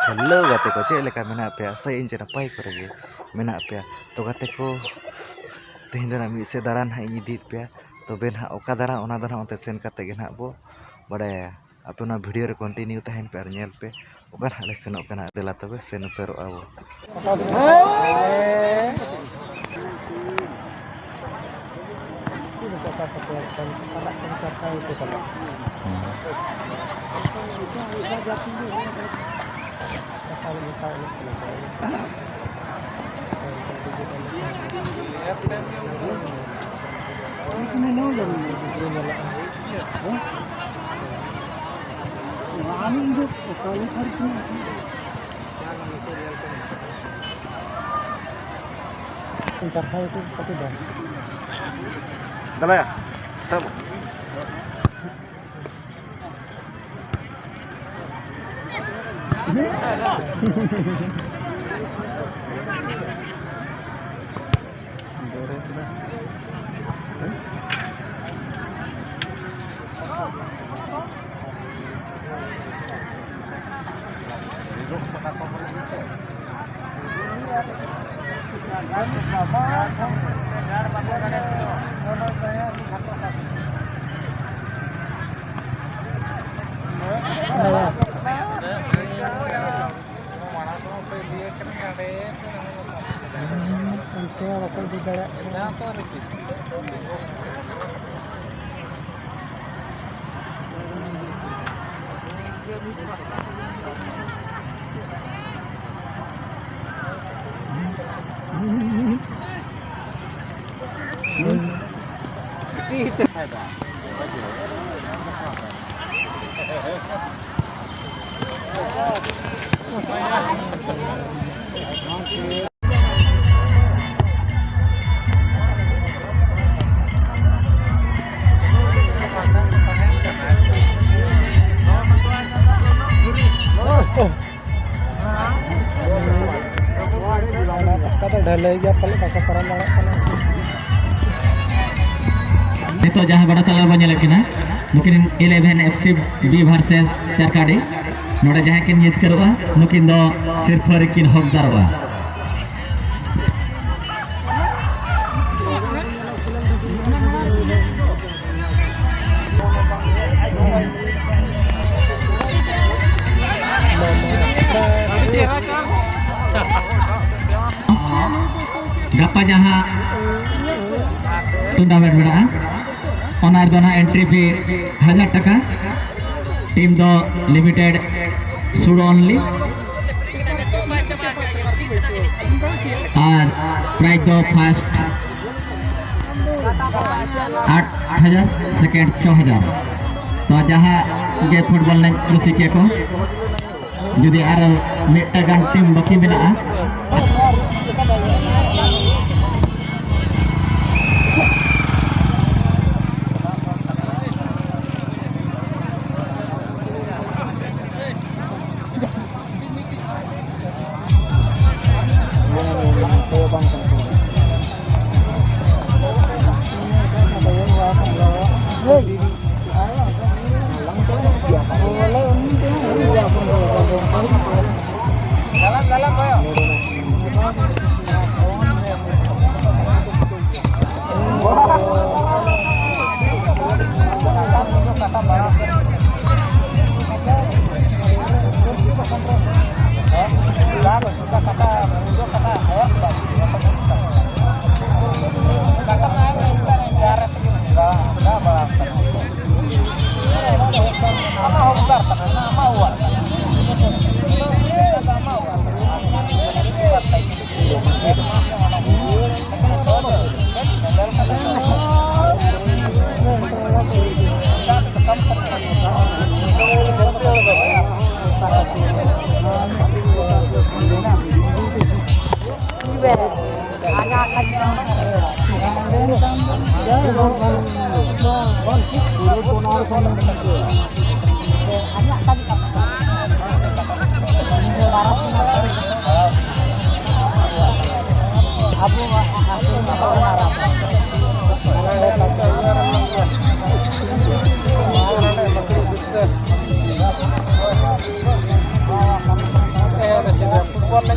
Hello gate ko cek leka mena pe saya inje napai ko rege mena pe to gate ko tehin dana mi se daran ha ini dit pe to ben ha oka dara ona dana onte sen kate gen ha bo badaya ape na video re continue tahen pe ar nyel pe okan ha le senok kana dela tobe sen pero abo Dala ya? Tam. Itu jahat pada salar banyak lagi na, mungkin 11 FC B versus Terkade, noda jahat kin yit kerwa, mungkin do sirfar kin hok darwa. Gapa jahat tunda berbeda, onar dona entry fee 1000 taka, team do limited sudo only, और price दो first 8000 second 6000 तो जहाँ ये football ने कृषि के को जुदी are मिट्टागान team बाकी मेना Kalau